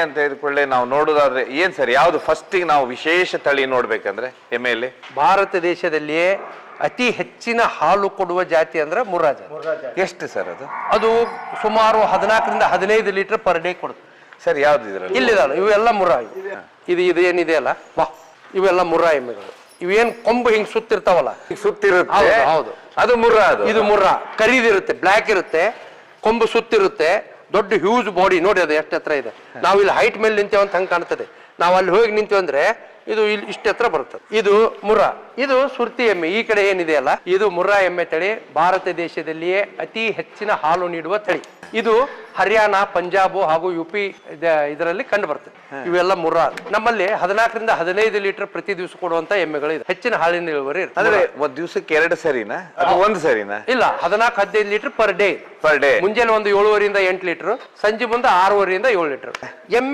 ಅಂತ ಹೇಳಿಕೊಳ್ಳೆ ನಾವು ನೋಡೋದಾದ್ರೆ ಏನ್ ಸರ್, ಯಾವ್ದು ಫಸ್ಟ್ ನಾವು ವಿಶೇಷ ತಳಿ ನೋಡ್ಬೇಕಂದ್ರೆ ಎಮ್ಮೆಯಲ್ಲಿ? ಭಾರತ ದೇಶದಲ್ಲಿಯೇ ಅತಿ ಹೆಚ್ಚಿನ ಹಾಲು ಕೊಡುವ ಜಾತಿ ಅಂದ್ರೆ ಮುರ್ರಾ ಜಾತಿ. ಎಷ್ಟು ಸರ್ ಅದು? ಅದು ಸುಮಾರು 14ರಿಂದ 15 ಲೀಟರ್ ಪರ್ ಡೇ ಕೊಡುತ್ತೆ ಸರ್. ಯಾವ್ದು ಇದ್ರಲ್ಲಿ? ಇಲ್ಲಿದಾವೆ ಇವೆಲ್ಲ ಮುರ್ರಾ. ಇದು ಏನಿದೆ ಅಲ್ಲ ಬಾ, ಇವೆಲ್ಲ ಮುರ್ರಾ ಎಮ್ಮೆಗಳು. ಇವೇನ್ ಕೊಂಬು ಹಿಂಗ್ ಸುತ್ತಿರ್ತಾವಲ್ಲ, ಸುತ್ತಿರುತ್ತೆ. ಹೌದು, ಅದು ಮುರ್ರಾ. ಇದು ಮುರ್ರಾ. ಕರಿದಿರುತ್ತೆ, ಬ್ಲ್ಯಾಕ್ ಇರುತ್ತೆ, ಕೊಂಬು ಸುತ್ತಿರುತ್ತೆ, ದೊಡ್ಡ ಹ್ಯೂಜ್ ಬಾಡಿ. ನೋಡಿ ಅದು ಎಷ್ಟು ಎತ್ತರ ಇದೆ. ನಾವು ಇಲ್ಲಿ ಹೈಟ್ ಮೇಲೆ ನಿಂತೇವೆ ಅಂತ ಹಂಗೆ ಕಾಣ್ತದೆ. ನಾವು ಅಲ್ಲಿ ಹೋಗಿ ನಿಂತೇವೆ ಅಂದ್ರೆ ಇದು ಇಲ್ಲಿ ಇಷ್ಟು ಎತ್ತರ ಬರ್ತದೆ. ಇದು ಮುರ್ರಾ. ಇದು ಸುರ್ತಿ ಎಮ್ಮೆ. ಈ ಕಡೆ ಏನಿದೆಯಲ್ಲ ಇದು ಮುರ್ರಾ ಎಮ್ಮೆ ತಳಿ. ಭಾರತ ದೇಶದಲ್ಲಿಯೇ ಅತಿ ಹೆಚ್ಚಿನ ಹಾಲು ನೀಡುವ ತಳಿ. ಇದು ಹರಿಯಾಣ, ಪಂಜಾಬ್ ಹಾಗೂ ಯುಪಿ ಇದರಲ್ಲಿ ಕಂಡು ಬರ್ತದೆ. ಇವೆಲ್ಲ ಮುರ್ರಾ. ನಮ್ಮಲ್ಲಿ 14ರಿಂದ 15 ಲೀಟರ್ ಪ್ರತಿ ದಿವಸ ಕೊಡುವಂತ ಎಮ್ಮೆಗಳು ಇದೆ. ಹೆಚ್ಚಿನ ಹಾಲಿನ ಇಳುವರಿ ಇರ್ತದೆ. ಅಂದ್ರೆ ಒಂದ್ ದಿವಸಕ್ಕೆ 2 ಸರಿನಾ ಅದು 1 ಸರಿನಾ? ಇಲ್ಲ, 14-15 litre per day. Per day. ಮುಂಜಾನೆ ಒಂದು 7:30ರಿಂದ 8 ಲೀಟರ್, ಸಂಜೆ ಮುಂದೆ 6:30ರಿಂದ 7 ಲೀಟರ್. ಎಮ್ಮೆ